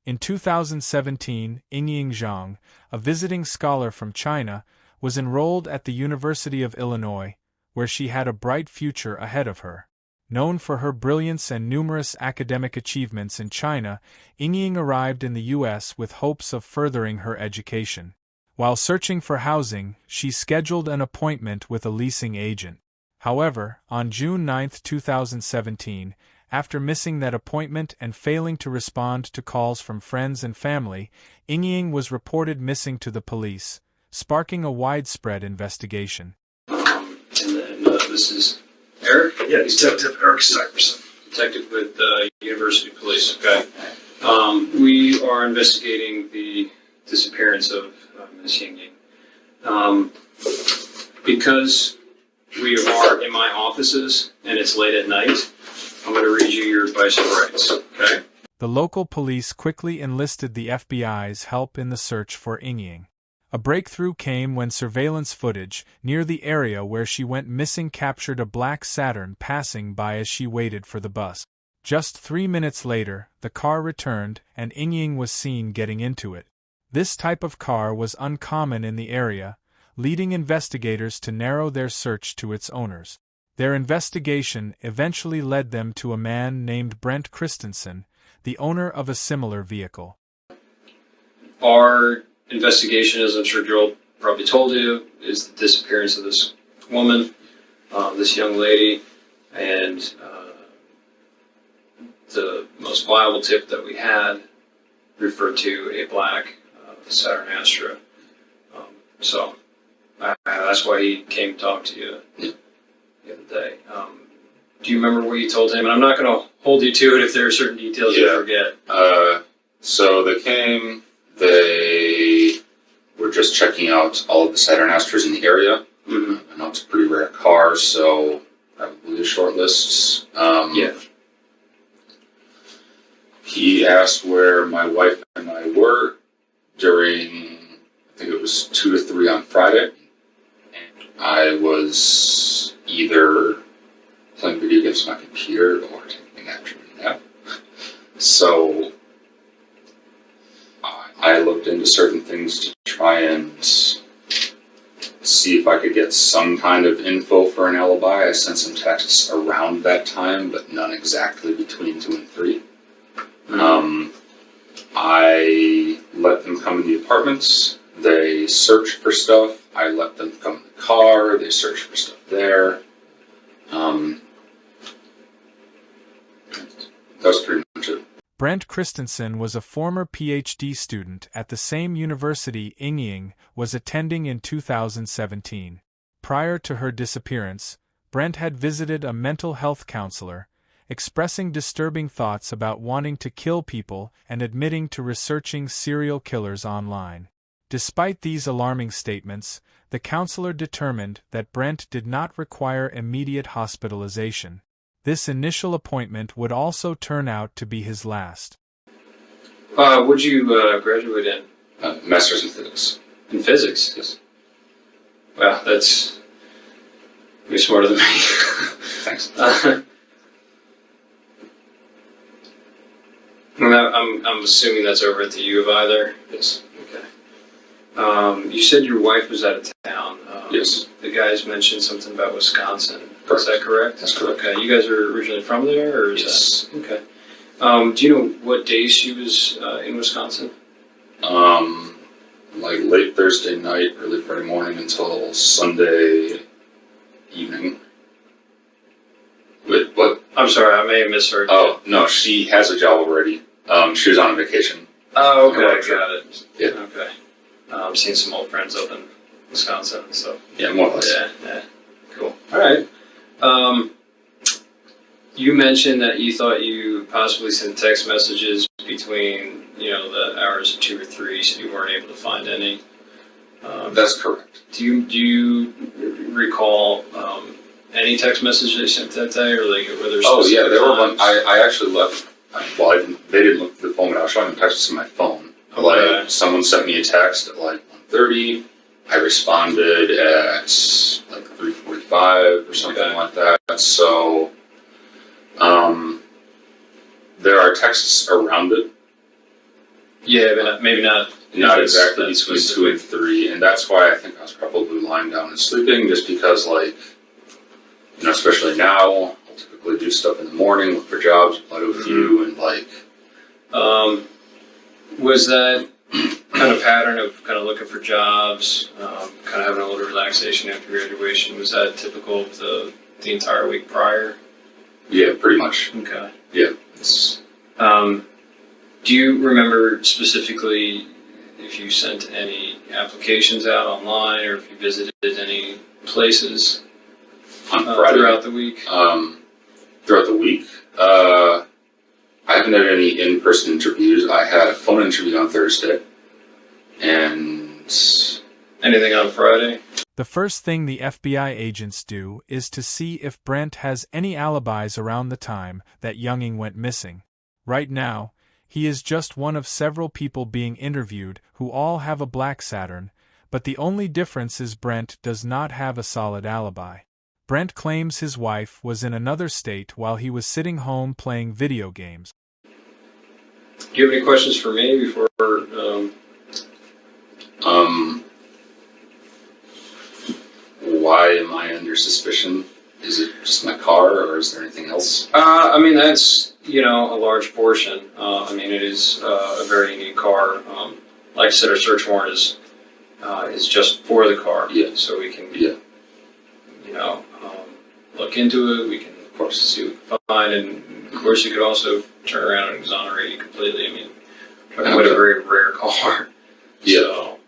In 2017, Yingying Zhang, a visiting scholar from China, was enrolled at the University of Illinois, where she had a bright future ahead of her. Known for her brilliance and numerous academic achievements in China, Yingying arrived in the U.S. with hopes of furthering her education. While searching for housing, she scheduled an appointment with a leasing agent. However, on June 9, 2017, after missing that appointment and failing to respond to calls from friends and family, Yingying was reported missing to the police, sparking a widespread investigation. And then this is Eric? Yeah, Detective Eric Stuyvesant. Detective with University Police, okay. We are investigating the disappearance of Ms. Yingying. Because we are in my offices and it's late at night, I'm going to read you your advice of rights, okay? The local police quickly enlisted the FBI's help in the search for Yingying. A breakthrough came when surveillance footage near the area where she went missing captured a black Saturn passing by as she waited for the bus. Just 3 minutes later, the car returned and Yingying was seen getting into it. This type of car was uncommon in the area, leading investigators to narrow their search to its owners. Their investigation eventually led them to a man named Brendt Christensen, the owner of a similar vehicle. Our investigation, as I'm sure Joel probably told you, is the disappearance of this woman, this young lady, and the most viable tip that we had referred to a black Saturn Astra. So that's why he came to talk to you the other day. Do you remember what you told him? And I'm not going to hold you to it if there are certain details you forget. So they came, they were just checking out all of the Saturn Astras in the area. I know it's a pretty rare car, so probably a short list. He asked where my wife and I were during, I think it was 2 to 3 on Friday. And I was either playing video games on my computer or taking an afternoon nap. So I looked into certain things to try and see if I could get some kind of info for an alibi. I sent some texts around that time, but none exactly between 2 and 3. I let them come in the apartments. They searched for stuff. I let them come in the car. They searched for stuff there. That was pretty much it. Brendt Christensen was a former PhD student at the same university Yingying was attending in 2017. Prior to her disappearance, Brendt had visited a mental health counselor, expressing disturbing thoughts about wanting to kill people and admitting to researching serial killers online. Despite these alarming statements, the counselor determined that Brendt did not require immediate hospitalization. This initial appointment would also turn out to be his last. What'd you graduate in? Master's in physics. In physics? Yes. Wow, that's... You're smarter than me. Thanks. I'm assuming that's over at the U of I there? Yes. Okay. You said your wife was out of town. Yes. The guys mentioned something about Wisconsin. Correct. Is that correct? That's correct. Okay. You guys are originally from there, or is Yes. that... Okay. Do you know what days she was in Wisconsin? Like late Thursday night, early Friday morning until Sunday evening. Wait, what? I'm sorry, I may have misheard. Oh, no, she has a job already. She was on a vacation. Oh, okay, got it. Yeah. Okay. I'm seeing some old friends up in Wisconsin, so. Yeah, more or less. Yeah. Cool. All right. You mentioned that you thought you possibly sent text messages between, the hours of 2 or 3, so you weren't able to find any. That's correct. Do you recall any text messages they sent that day, or like were there? Oh yeah, there were one. times? I actually left. Well, they didn't look at the phone, but I was showing them texts on my phone. Okay. Like someone sent me a text at like 1:30. I responded at like 3:45 or something like that. So, there are texts around it. Yeah, but maybe not. Not exactly between 2 and 3, and that's why I think I was probably lying down and sleeping, just because, like, you know, especially now, I'll typically do stuff in the morning, look for jobs, apply to a few, and like. Was that kind of pattern of kind of looking for jobs, kind of having a little relaxation after graduation, was that typical of the entire week prior? Yeah, pretty much. Okay. Yeah. Do you remember specifically if you sent any applications out online or if you visited any places On Friday. throughout the week? Throughout the week, I haven't had any in-person interviews. I had a phone interview on Thursday, and Anything on Friday? The first thing the FBI agents do is to see if Brendt has any alibis around the time that Yingying went missing. Right now, he is just one of several people being interviewed who all have a black Saturn, but the only difference is Brendt does not have a solid alibi. Brendt claims his wife was in another state while he was sitting home playing video games. Do you have any questions for me before? Why am I under suspicion? Is it just my car, or is there anything else? I mean, that's, a large portion. I mean, it is a very unique car. Like I said, our search warrant is just for the car. Yeah. So we can, Yeah. look into it. We can, of course, see what we can find. And, of course, you could also turn around and exonerate you completely. I mean, talking about a very rare car. Yeah. So,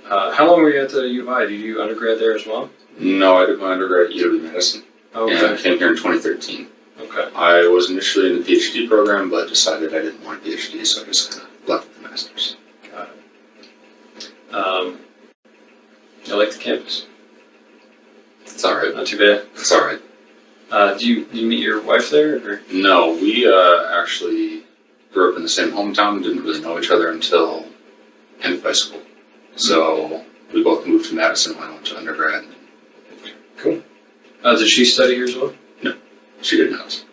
how long were you at the U of I? Did you do undergrad there as well? No, I did my undergrad at UW Medicine, Okay. and I came here in 2013. Okay. I was initially in the PhD program, but decided I didn't want a PhD, so I just kind of left with the master's. Got it. I like the campus. It's all right. Not too bad. It's all right. Do you meet your wife there? Or? No, we actually grew up in the same hometown. Didn't really know each other until end of high school. So we both moved to Madison when I went to undergrad. Cool. Did she study here as well? No, she did not.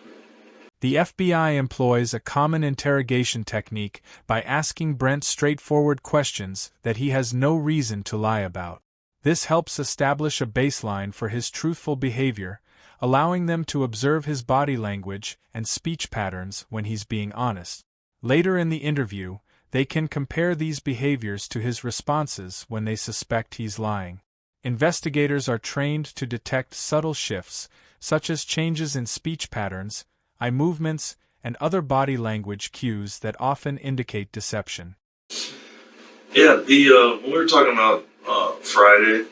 The FBI employs a common interrogation technique by asking Brendt straightforward questions that he has no reason to lie about. This helps establish a baseline for his truthful behavior, allowing them to observe his body language and speech patterns when he's being honest. Later in the interview, they can compare these behaviors to his responses when they suspect he's lying. Investigators are trained to detect subtle shifts, such as changes in speech patterns, eye movements, and other body language cues that often indicate deception. Yeah, when we were talking about Friday,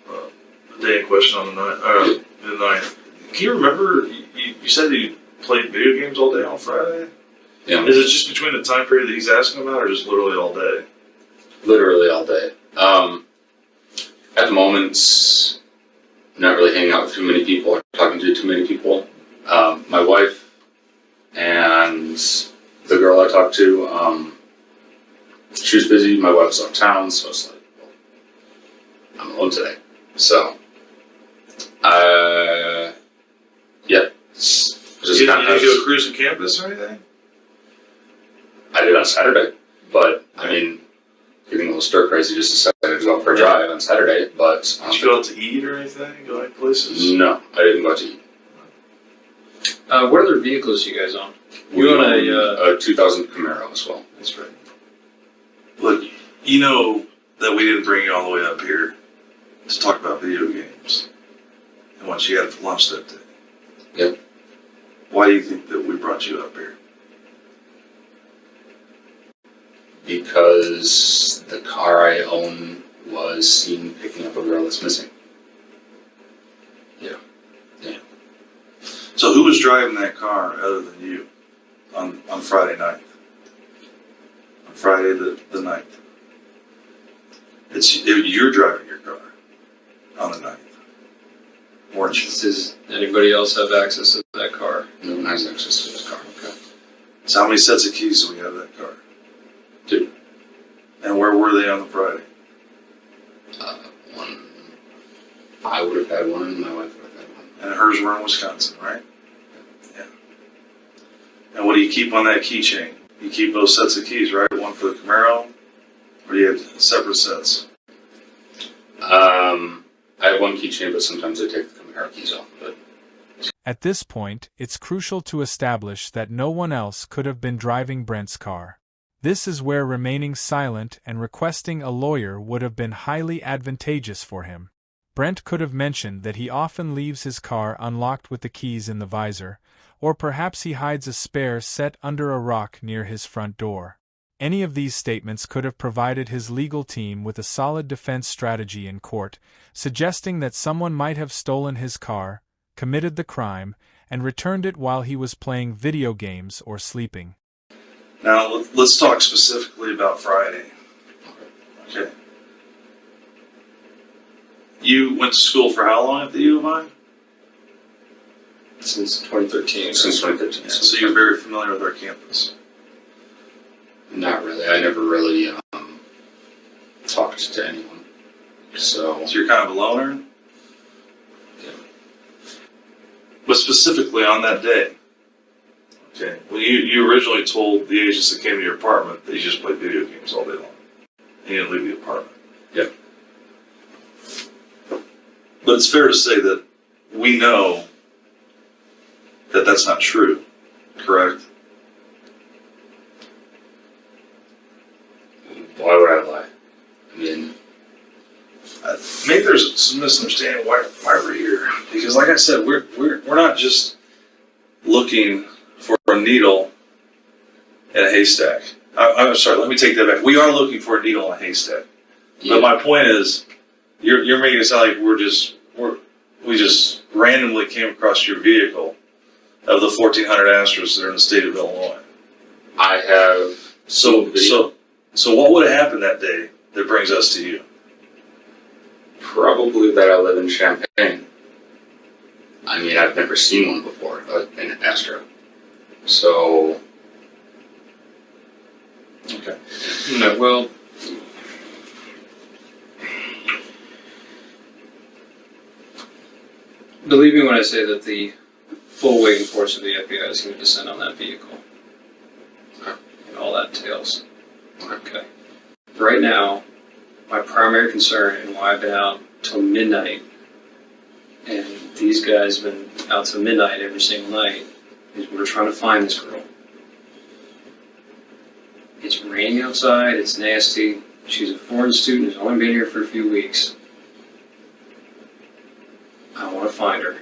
the day in question on the night, can you remember, you said that you played video games all day on Friday? Yeah. Is it just between the time period that he's asking about, or just literally all day? Literally all day. At the moment, not really hanging out with too many people or talking to too many people. My wife and the girl I talked to, she was busy. My wife was out of town, so it's like, well, I'm alone today. So, yeah. Did you go cruising campus or anything? I did on Saturday, but I mean, getting a little stir crazy, just decided to go out for a drive on Saturday. But did you go out to eat or anything? Go like places? No, I didn't go out to eat. What other vehicles you guys own? We own a 2000 Camaro as well. That's right. Look, you know that we didn't bring you all the way up here to talk about video games and what you had for lunch that day. Yep. Why do you think that we brought you up here? Because the car I own was seen picking up a girl that's missing. Yeah. Yeah. So who was driving that car other than you on Friday night? On Friday the 9th. You're driving your car on the 9th. Weren't you? Does anybody else have access to that car? No one has access to this car. Okay. So how many sets of keys do we have to that car? 2. And where were they on the Friday? One. I would have had one, and my wife would have had one. And hers were in Wisconsin, right? Yeah. And what do you keep on that keychain? you keep both sets of keys, right? One for the Camaro, or do you have separate sets? I have one keychain, but sometimes I take the Camaro keys off. But At this point, it's crucial to establish that no one else could have been driving Brent's car. This is where remaining silent and requesting a lawyer would have been highly advantageous for him. Brent could have mentioned that he often leaves his car unlocked with the keys in the visor, or perhaps he hides a spare set under a rock near his front door. Any of these statements could have provided his legal team with a solid defense strategy in court, suggesting that someone might have stolen his car, committed the crime, and returned it while he was playing video games or sleeping. Now, let's talk specifically about Friday. Okay. You went to school for how long at the U of I? Since 2013. since 2013, So you're very familiar with our campus. not really. I never really talked to anyone. So So you're kind of a loner? yeah. But specifically on that day, okay, well, you originally told the agents that came to your apartment that you just played video games all day long. And you didn't leave the apartment. Yeah. But it's fair to say that we know that that's not true, correct? Why would I lie? I mean, Maybe there's some misunderstanding why we're here. Because, like I said, we're not just looking for a needle in a haystack. I'm sorry. Let me take that back. We are looking for a needle in a haystack. yeah. But my point is, you're making it sound like we just randomly came across your vehicle of the 1,400 Astros that are in the state of Illinois. I have So video. so what would have happened that day that brings us to you? Probably that I live in Champaign. I mean, I've never seen one before, an Astro. So, Okay. No, well, believe me when I say that the full weight and force of the FBI is going to descend on that vehicle. Okay. And all that entails. Okay. Okay. Right now, my primary concern and why I've been out till midnight, and these guys have been out till midnight every single night, is we're trying to find this girl. It's raining outside, it's nasty. She's a foreign student who's only been here for a few weeks. I want to find her.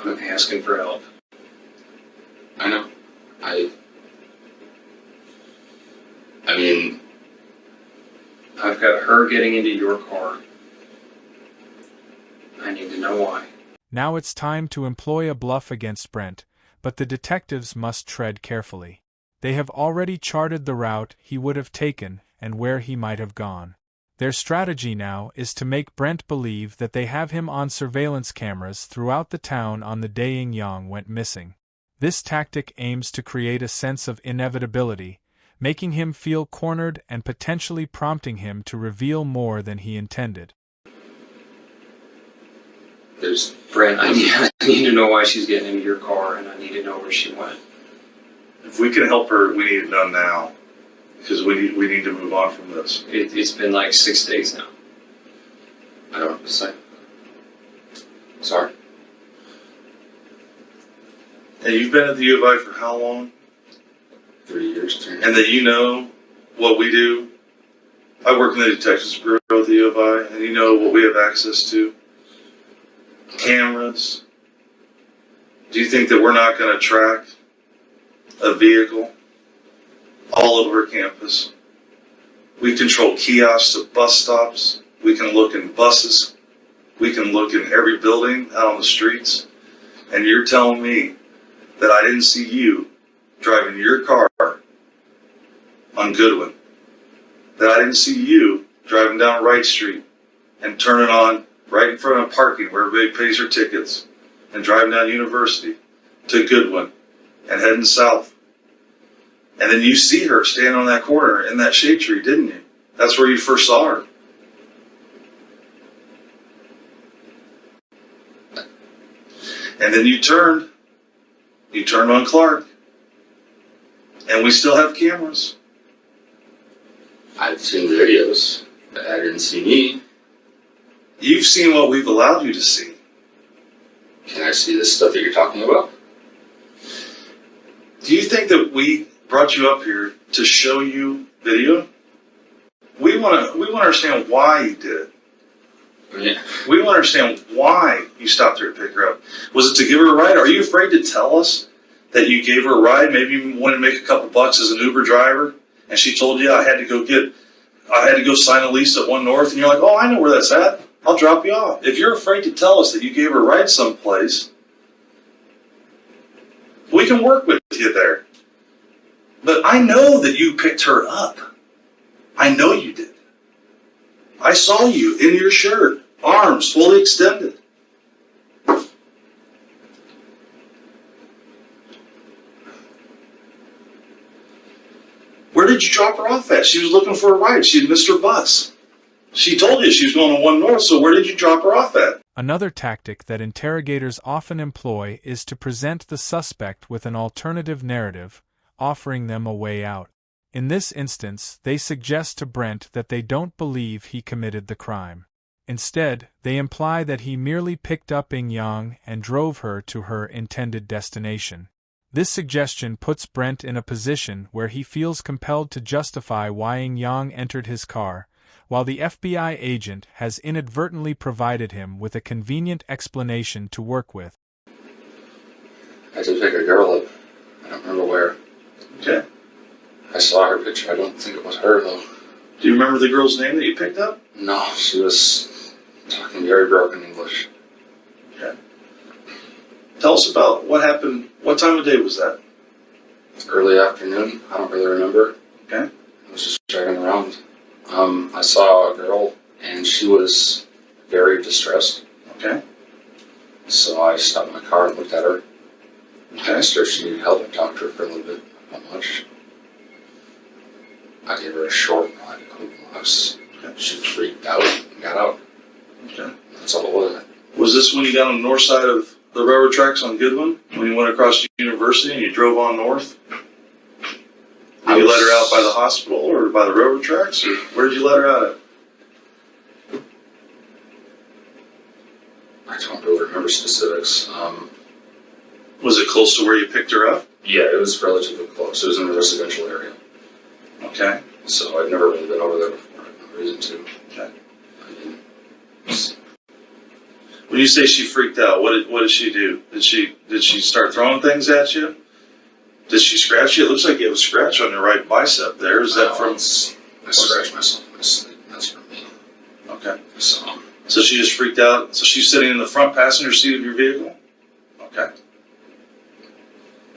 I'm asking for help. I know. I mean, I've got her getting into your car. I need to know why. Now it's time to employ a bluff against Brent, but the detectives must tread carefully. They have already charted the route he would have taken and where he might have gone. Their strategy now is to make Brent believe that they have him on surveillance cameras throughout the town on the day Yingying went missing. This tactic aims to create a sense of inevitability, making him feel cornered and potentially prompting him to reveal more than he intended. there's Brent, I need to know why she's getting into your car, and I need to know where she went. If we can help her, we need it done now. Because we need to move on from this. It's been like 6 days now. I don't know what to say. Sorry. And you've been at the U of I for how long? 3 years. And that you know what we do? I work in the Detectives Bureau at the U of I, and you know what we have access to? Cameras. Do you think that we're not going to track a vehicle all over campus? We control kiosks at bus stops. We can look in buses. We can look in every building out on the streets. And you're telling me that I didn't see you driving your car on Goodwin, that I didn't see you driving down Wright Street and turning on right in front of parking where everybody pays their tickets and driving down University to Goodwin and heading south. And then you see her standing on that corner in that shade tree, didn't you? That's where you first saw her. And then you turned on Clark, And we still have cameras. I've seen videos, but I didn't see me. You've seen what we've allowed you to see. Can I see this stuff that you're talking about? Do you think that we brought you up here to show you video? We want to understand why you did it. Yeah. We want to understand why you stopped her to pick her up. Was it to give her a ride? Are you afraid to tell us that you gave her a ride? Maybe you wanted to make a couple bucks as an Uber driver, and she told you I had to go sign a lease at One North, and you're like, oh, I know where that's at. I'll drop you off. If you're afraid to tell us that you gave her a ride someplace, we can work with you there. But I know that you picked her up. I know you did. I saw you in your shirt, arms fully extended. Where did you drop her off at? She was looking for a ride. She had missed her bus. She told you she was going to One North, so where did you drop her off at? Another tactic that interrogators often employ is to present the suspect with an alternative narrative, offering them a way out. In this instance, they suggest to Brendt that they don't believe he committed the crime. Instead, they imply that he merely picked up Yingying and drove her to her intended destination. This suggestion puts Brendt in a position where he feels compelled to justify why Yingying entered his car, while the FBI agent has inadvertently provided him with a convenient explanation to work with. I did pick a girl up. I don't remember where. Okay. I saw her picture. I don't think it was her, though. Do you remember the girl's name that you picked up? No, she was talking very broken English. Okay. Tell us about what happened. What time of day was that? Early afternoon. I don't really remember. Okay. I was just driving around. I saw a girl, and she was very distressed. Okay. So I stopped my car and looked at her. Okay. I asked her if she needed help. I talked to her for a little bit. Not much. I gave her a short ride, a couple blocks. Okay. She freaked out and got out. Okay. That's all it was. Was this when you got on the north side of the railroad tracks on Goodwin? When you went across the university and you drove on north? Did you let her out by the hospital or by the railroad tracks? Or where did you let her out at? I don't really remember specifics. Was it close to where you picked her up? Yeah, it was relatively close. It was in a residential area. Okay. So I'd never really been over there before. I had no reason to. Okay. I mean, When you say she freaked out, what did she do? Did she start throwing things at you? Did she scratch you? It looks like you have a scratch on your right bicep there. Is that from... I scratched myself in my sleep. That's from me. Okay. So she just freaked out. So she's sitting in the front passenger seat of your vehicle? Okay.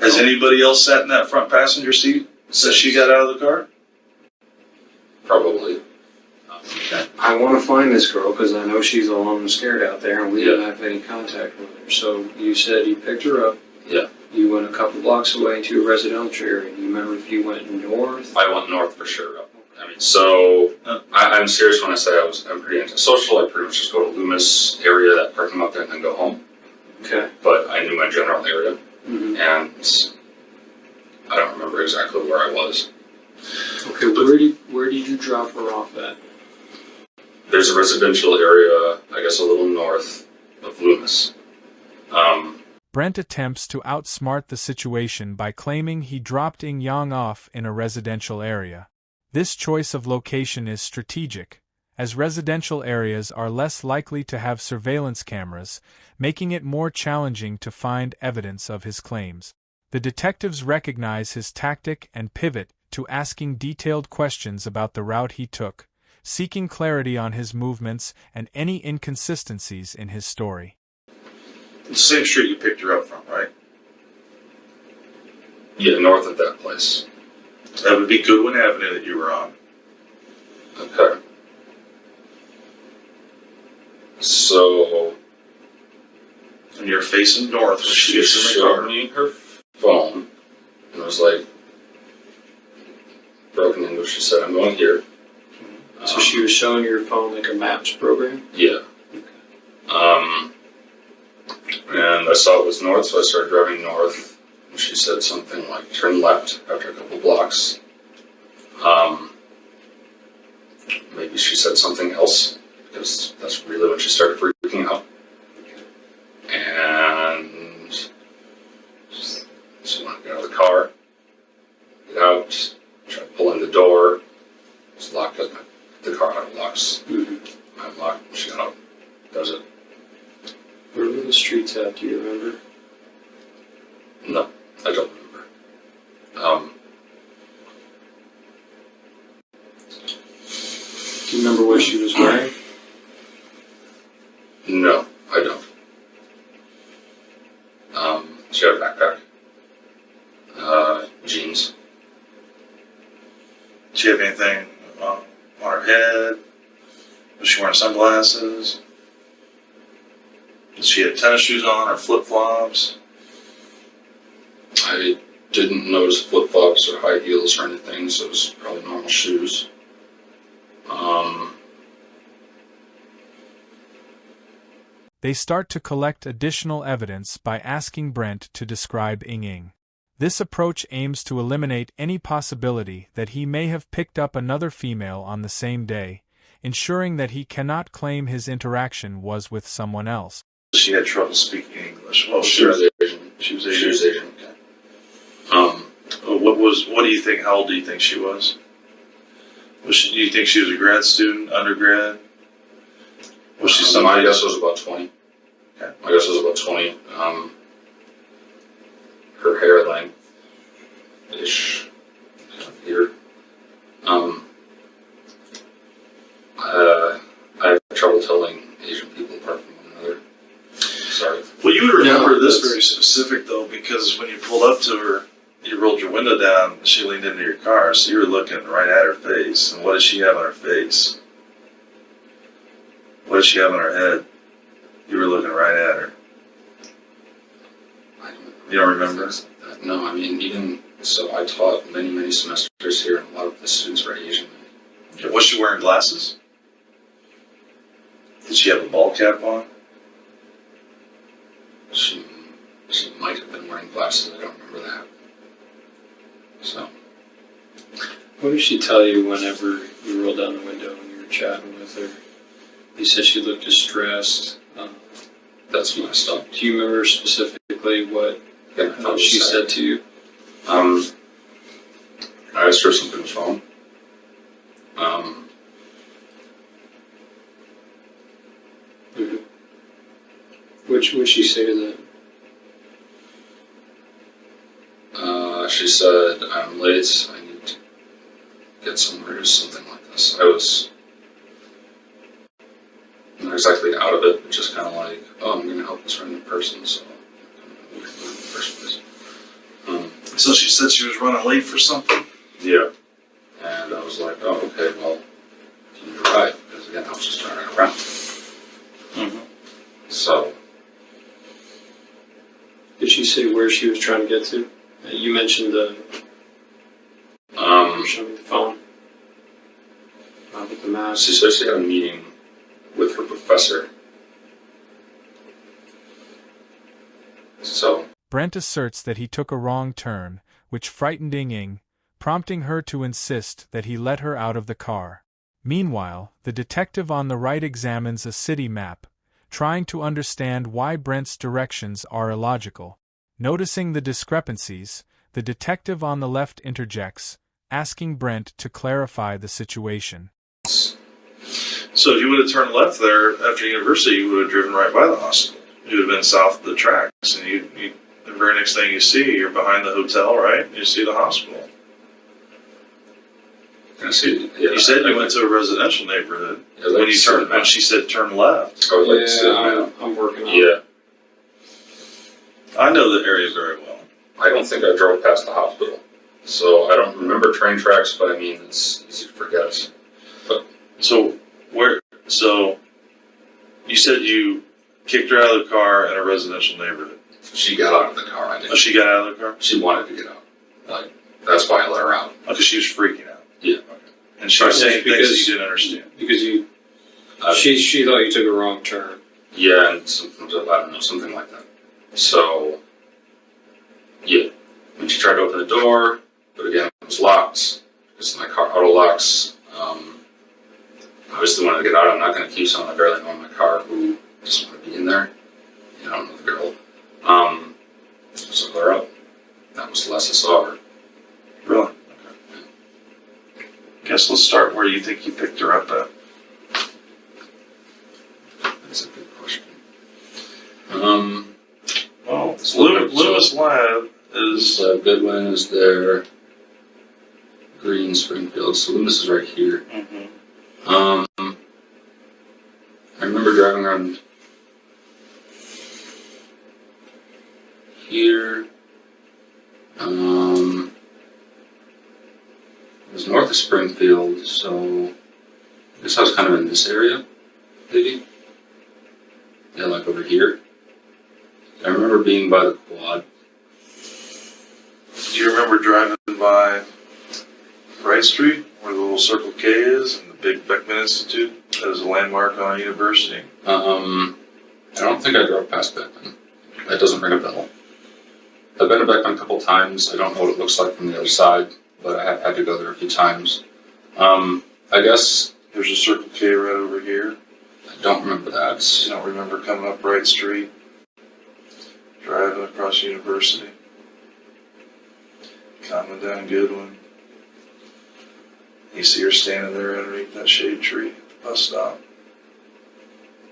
Has anybody else sat in that front passenger seat since she got out of the car? probably. Okay. I want to find this girl because I know she's alone and scared out there, and we Yeah. didn't have any contact with her. So you said you picked her up. Yeah. You went a couple blocks away into a residential area. Do you remember if you went north? I went north for sure. I mean, so I'm serious when I say I'm pretty antisocial. I pretty much just go to Loomis area, that parking lot there, and then go home. Okay. But I knew my general area, Mm-hmm. and I don't remember exactly where I was. Okay. Where did you drop her off at? There's a residential area, I guess, a little north of Loomis. Brendt attempts to outsmart the situation by claiming he dropped Yingying off in a residential area. This choice of location is strategic, as residential areas are less likely to have surveillance cameras, making it more challenging to find evidence of his claims. The detectives recognize his tactic and pivot to asking detailed questions about the route he took, seeking clarity on his movements and any inconsistencies in his story. It's the same street you picked her up from, right? Yeah, north of that place. That would be Goodwin Avenue that you were on. Okay. So And you're facing north when she she gets in the showed car. me her phone, and I was like, broken English, she said, I'm going here. So she was showing your phone like a maps program? Yeah. And I saw it was north, so I started driving north. She said something like, turn left after a couple blocks. Maybe she said something else, because that's really when she started freaking out. And she wanted to get out of the car, get out, try pulling the door. It's locked because the car had locks. I'm locked, she got out. That was it. Where were the streets at? Do you remember? No, I don't remember. Do you remember what she was wearing? No, I don't. She had a backpack. Jeans. Did she have anything on her head? Was she wearing sunglasses? Did she have tennis shoes on or flip-flops? I didn't notice flip-flops or high heels or anything, so it was probably normal shoes. They start to collect additional evidence by asking Brendt to describe Yingying. This approach aims to eliminate any possibility that he may have picked up another female on the same day, ensuring that he cannot claim his interaction was with someone else. She had trouble speaking English. Well, She was Asian. She was She Asian. was Asian. What do you think? How old do you think she was? Do you think she was a grad student, undergrad? Was she somebody? My guess was about 20. Okay. My guess was about 20. Her hair length-ish, here. I have trouble telling Asian people apart from one another. Sorry. Well, you would remember No, this that's- very specific though, because when you pulled up to her, you rolled your window down, and she leaned into your car, so you were looking right at her face. And what did she have on her face? What did she have on her head? You were looking right at her. You don't remember? No, I mean, even so, I taught many semesters here, and a lot of the students were Asian. Was she wearing glasses? Did she have a ball cap on? She might have been wearing glasses, I don't remember that. So, What did she tell you whenever you rolled down the window and you were chatting with her? You said she looked distressed. that's when I stopped. Do you remember specifically what she said to you? I asked her something was wrong. What'd she say to that? She said, I'm late, I need to get somewhere, or something like this. I was not exactly out of it, but just kind of like, oh, I'm going to help this random person, so I'm going to move in the first place. So she said she was running late for something? Yeah. And I was like, oh, okay, well, you need a ride, because again, I was just turning around. So, Did she say where she was trying to get to? You mentioned show me the phone. With the mask. she said she had a meeting with her professor. So, Brendt asserts that he took a wrong turn, which frightened Yingying, prompting her to insist that he let her out of the car. Meanwhile, the detective on the right examines a city map, trying to understand why Brent's directions are illogical. Noticing the discrepancies, the detective on the left interjects, asking Brendt to clarify the situation. So if you would have turned left there after university, you would have driven right by the hospital. You would have been south of the tracks, and you the very next thing you see, you're behind the hotel, right? You see the hospital. I see. Yeah, You said you went to a residential neighborhood. Yeah, like when she said turn left. I would like to see the map. I'm working on it. Yeah. I know the area very well. I don't think I drove past the hospital, so I don't remember train tracks, but I mean, it's easy to forget. So so you said you kicked her out of the car in a residential neighborhood. She got out of the car, I Oh, didn't. she got out of the car? She wanted to get out. Like, that's why I let her out. Because she was freaking out. Yeah. And she was saying things that Because- you didn't understand. Because you, Uh, she thought you took a wrong turn. Yeah, and something, I don't know, something like that. So, yeah. she tried to open the door, but again, it was locked because my car auto locks. Obviously, wanted to get out. I'm not going to keep someone I barely know in my car who doesn't want to be in there. I don't know the girl. So I let her up. That was the last I saw her. Really? Okay. Guess let's start where you think you picked her up at. That's a good question. Well, Loomis Lab is... Goodwin is there. Green, Springfield. So Loomis is right here. Mm-hmm. I remember driving around here. It was north of Springfield, so I guess I was kind of in this area, maybe. Yeah, like over here. I remember being by the quad. Do you remember driving by Wright Street, where the little Circle K is, and the big Beckman Institute? That is a landmark on a university. I don't think I drove past Beckman. That doesn't ring a bell. I've been to Beckman a couple times. I don't know what it looks like from the other side, but I have had to go there a few times. I guess There's a Circle K right over here. I don't remember that. You don't remember coming up Wright Street, driving across University, coming down Goodwin. You see her standing there underneath that shade tree, bus stop.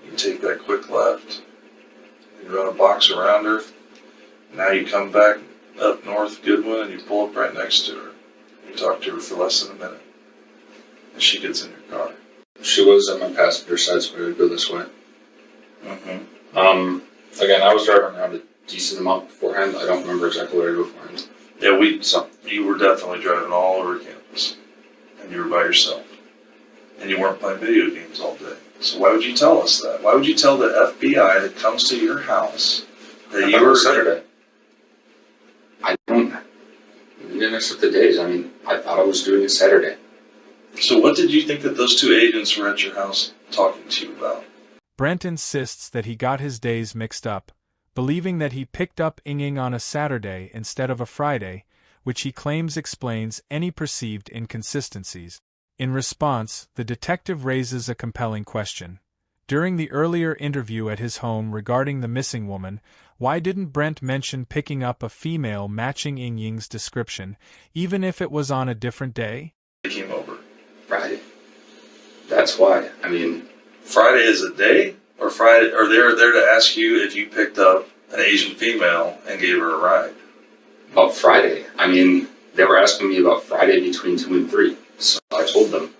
You take that quick left, you run a box around her. Now you come back up north Goodwin and you pull up right next to her. You talk to her for less than a minute. And she gets in your car. She was at my passenger side, so I would go this way. Mm-hmm. Again, I was driving around a decent amount beforehand. I don't remember exactly where to go beforehand. Yeah, you were definitely driving all over campus. And you were by yourself. And you weren't playing video games all day. So why would you tell us that? Why would you tell the FBI that comes to your house that you were... Saturday. I don't... You didn't accept the days. I mean, I thought I was doing it Saturday. So what did you think that those two agents were at your house talking to you about? Brendt insists that he got his days mixed up, believing that he picked up Yingying on a Saturday instead of a Friday, which he claims explains any perceived inconsistencies. In response, the detective raises a compelling question. During the earlier interview at his home regarding the missing woman, why didn't Brendt mention picking up a female matching Yingying's description, even if it was on a different day? They came over. Friday. That's why. I mean... Friday is a day? Or Friday? Or they're there to ask you if you picked up an Asian female and gave her a ride? About Friday. I mean, they were asking me about Friday between 2 and 3, so I told them.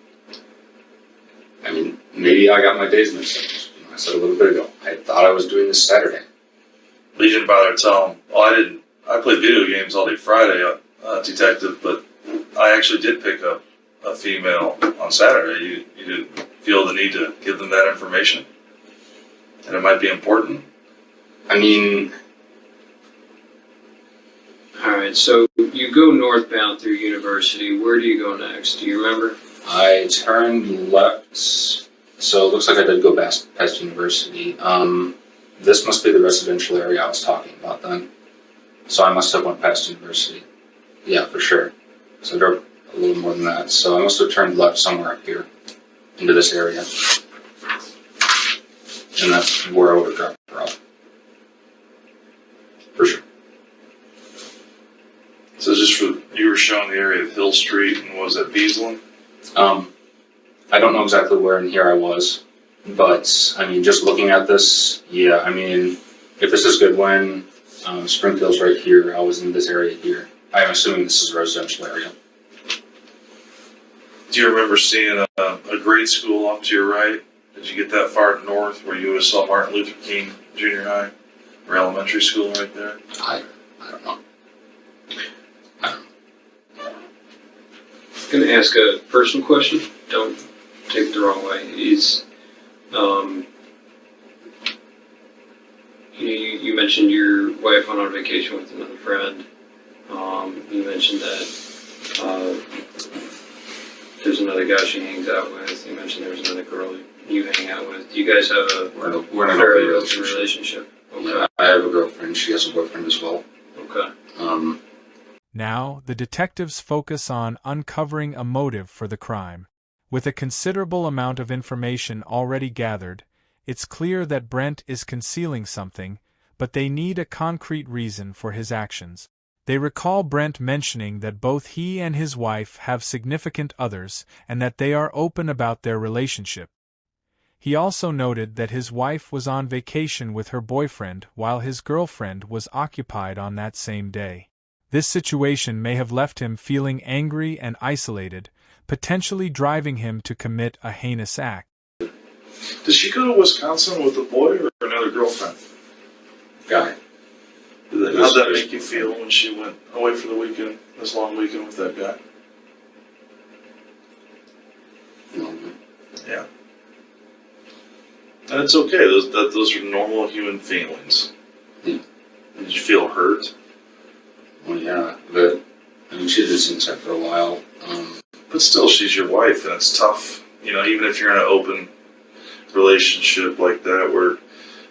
I mean, maybe I got my days mixed up. I said a little bit ago, I thought I was doing this Saturday. But you didn't bother to tell them, oh, I didn't. I played video games all day Friday, detective, but I actually did pick up a female on Saturday. You didn't feel the need to give them that information? And it might be important? I mean... Alright, so you go northbound through University. Where do you go next? Do you remember? I turned left, so it looks like I did go past University. This must be the residential area I was talking about then. So I must have went past University. Yeah, for sure. So I drove a little more than that. So I must have turned left somewhere up here into this area. And that's where I would have dropped her off. For sure. So you were shown the area of Hill Street, and was it Beaslin? I don't know exactly where in here I was, but I mean, just looking at this, yeah, I mean, if this is Goodwin, Springfield's right here, I was in this area here. I'm assuming this is a residential area. Do you remember seeing a grade school off to your right? Did you get that far north where you would have saw Martin Luther King Junior High or elementary school right there? I don't know. I'm going to ask a personal question. Don't take it the wrong way. You mentioned your wife went on vacation with another friend. You mentioned that there's another guy she hangs out with. You mentioned there was another girl you hang out with. Do you guys have a We're in a fairly open open relationship? Okay. Yeah, I have a girlfriend. She has a boyfriend as well. Okay. Now, the detectives focus on uncovering a motive for the crime. With a considerable amount of information already gathered, it's clear that Brendt is concealing something, but they need a concrete reason for his actions. They recall Brendt mentioning that both he and his wife have significant others and that they are open about their relationship. He also noted that his wife was on vacation with her boyfriend while his girlfriend was occupied on that same day. This situation may have left him feeling angry and isolated, potentially driving him to commit a heinous act. Did she go to Wisconsin with a boy or another girlfriend? Guy. How'd that make you feel when she went away for the weekend, this long weekend with that guy? Yeah. And it's okay. Those are normal human feelings. Yeah. Did you feel hurt? Well, yeah, but I mean, she's been inside for a while. But still, she's your wife, and it's tough. You know, even if you're in an open relationship like that, where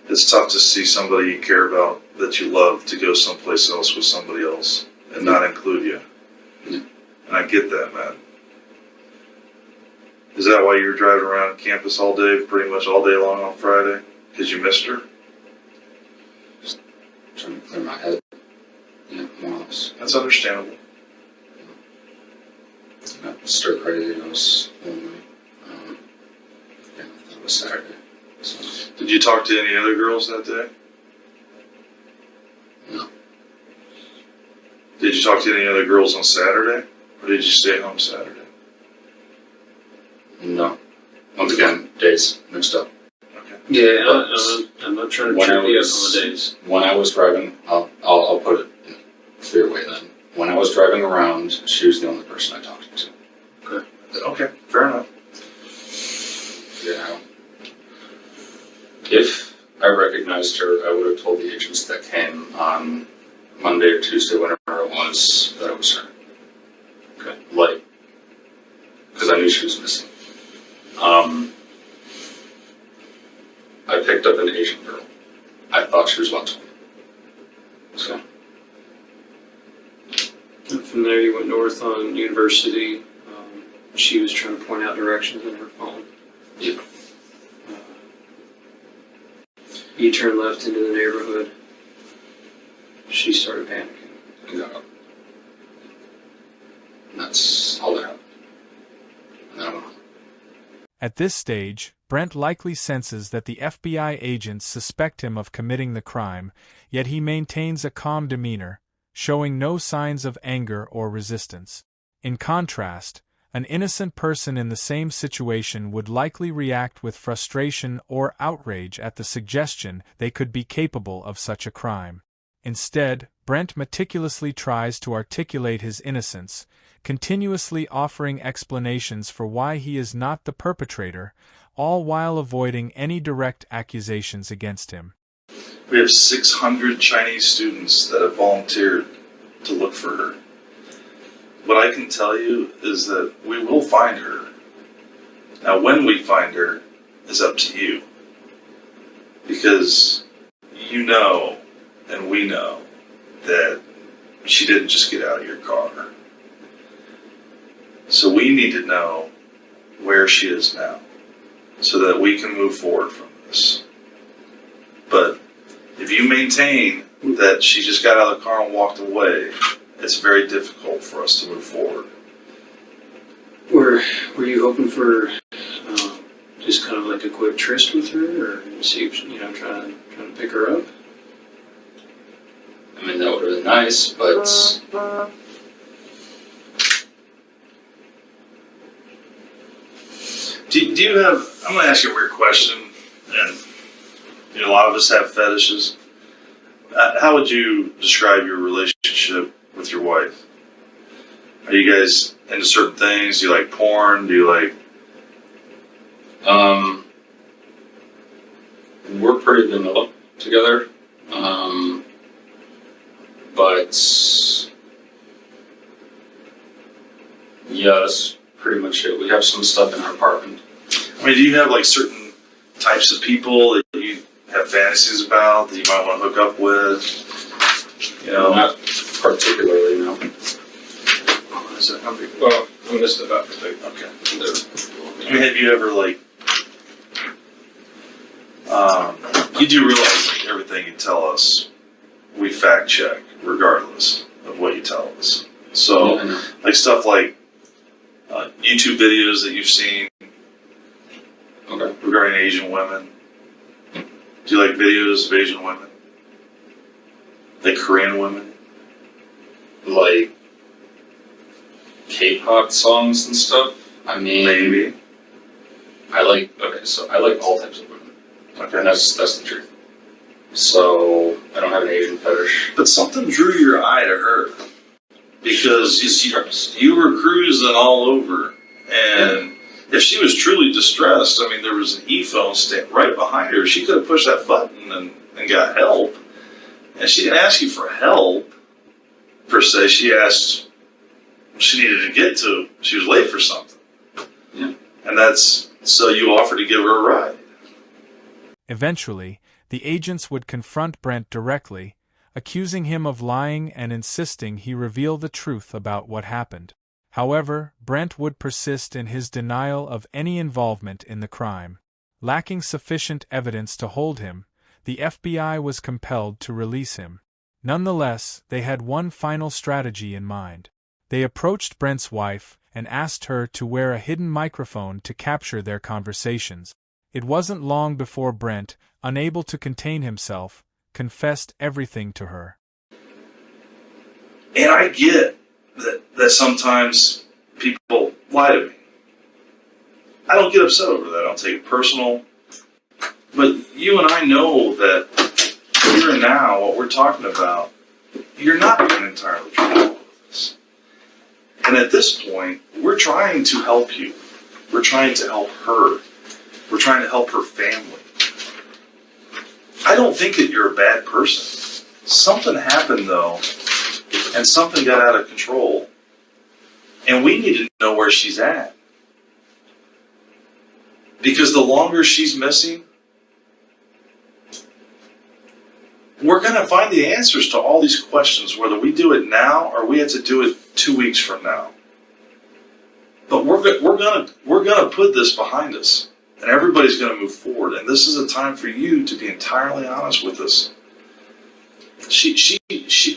it's tough to see somebody you care about, that you love, to go someplace else with somebody else and not include you. Yeah. And I get that, man. Is that why you were driving around campus all day, pretty much all day long on Friday? Because you missed her? Just trying to clear my head. Yeah, more or less. That's understandable. I was stir crazy. I was lonely. Yeah, I thought it was Saturday. So. Did you talk to any other girls that day? No. Did you talk to any other girls on Saturday? Or did you stay home Saturday? No. Once again, days mixed up. Okay. Yeah, I'm not trying to trip you up on the days. When I was driving, I'll put it in a clear way then. When I was driving around, she was the only person I talked to. Okay. Okay, fair enough. Yeah. If I recognized her, I would have told the agents that came on Monday or Tuesday, whenever it was, that it was her. Okay. Like, because I knew she was missing. I picked up an Asian girl. I thought she was about 20. So. And from there, you went north on University. She was trying to point out directions on her phone. Yeah. You turned left into the neighborhood. She started panicking. I got up. And that's all that happened. And then I went home. At this stage, Brendt likely senses that the FBI agents suspect him of committing the crime, yet he maintains a calm demeanor, showing no signs of anger or resistance. In contrast, an innocent person in the same situation would likely react with frustration or outrage at the suggestion they could be capable of such a crime. Instead, Brendt meticulously tries to articulate his innocence, continuously offering explanations for why he is not the perpetrator, all while avoiding any direct accusations against him. We have 600 Chinese students that have volunteered to look for her. What I can tell you is that we will find her. Now, when we find her is up to you. Because you know, and we know, that she didn't just get out of your car. So we need to know where she is now, so that we can move forward from this. But if you maintain that she just got out of the car and walked away, it's very difficult for us to move forward. Were you hoping for just kind of like a quick tryst with her, or see if trying to pick her up? I mean, that would have been nice, but Do you have, I'm going to ask you a weird question, and a lot of us have fetishes. How would you describe your relationship with your wife? Are you guys into certain things? Do you like porn? Do you like... we're pretty vanilla together. But yeah, that's pretty much it. We have some stuff in our apartment. I mean, do you have like certain types of people that you have fantasies about that you might want to hook up with? Not particularly, no. it? How big? Well, when this is about to take. Okay. The, I mean, have you ever like? You do realize like everything you tell us, we fact check regardless of what you tell us. So, like stuff like YouTube videos that you've seen regarding Asian women. Do you like videos of Asian women? Like Korean women? Like K-pop songs and stuff. I mean, Maybe. I like all types of women. Okay. And that's the truth. So I don't have an Asian fetish. But something drew your eye to her because you were cruising all over, and if she was truly distressed, I mean, there was an e-phone stand right behind her. She could have pushed that button and got help. And she didn't ask you for help per se. She asked what she needed to get to. She was late for something. Yeah. And so you offered to give her a ride. Eventually, the agents would confront Brendt directly, accusing him of lying and insisting he reveal the truth about what happened. However, Brendt would persist in his denial of any involvement in the crime. Lacking sufficient evidence to hold him, the FBI was compelled to release him. Nonetheless, they had one final strategy in mind. They approached Brendt's wife and asked her to wear a hidden microphone to capture their conversations. It wasn't long before Brendt, unable to contain himself, confessed everything to her. And I get that sometimes people lie to me. I don't get upset over that. I don't take it personal. But you and I know that here and now, what we're talking about, you're not being entirely truthful with us. And at this point, we're trying to help you. We're trying to help her. We're trying to help her family. I don't think that you're a bad person. Something happened, though, and something got out of control. And we need to know where she's at. Because the longer she's missing, we're going to find the answers to all these questions, whether we do it now or we have to do it 2 weeks from now. But we're going to put this behind us. And everybody's going to move forward. And this is a time for you to be entirely honest with us.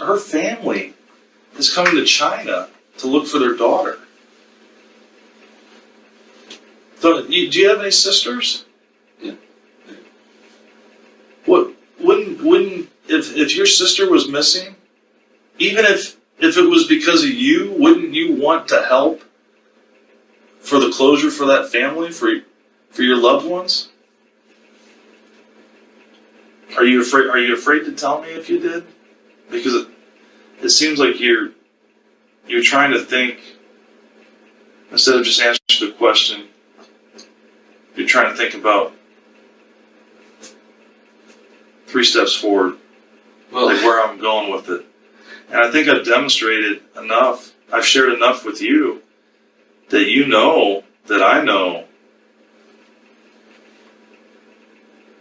Her family is coming to China to look for their daughter. Do you have any sisters? Yeah. Wouldn't if your sister was missing, even if it was because of you, wouldn't you want to help for the closure for that family, for your loved ones? Are you afraid to tell me if you did? Because it seems like you're trying to think instead of just answering the question. You're trying to think about 3 steps forward, like where I'm going with it. And I think I've demonstrated enough. I've shared enough with you that you know that I know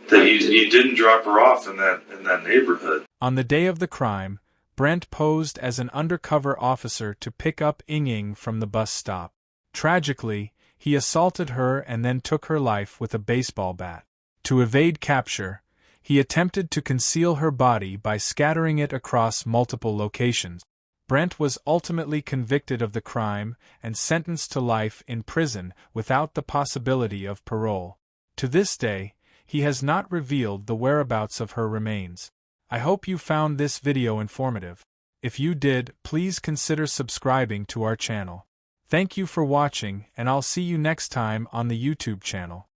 that you didn't drop her off in that neighborhood. On the day of the crime, Brendt posed as an undercover officer to pick up Yingying from the bus stop. Tragically, he assaulted her and then took her life with a baseball bat. To evade capture, he attempted to conceal her body by scattering it across multiple locations. Brendt was ultimately convicted of the crime and sentenced to life in prison without the possibility of parole. To this day, he has not revealed the whereabouts of her remains. I hope you found this video informative. If you did, please consider subscribing to our channel. Thank you for watching, and I'll see you next time on the YouTube channel.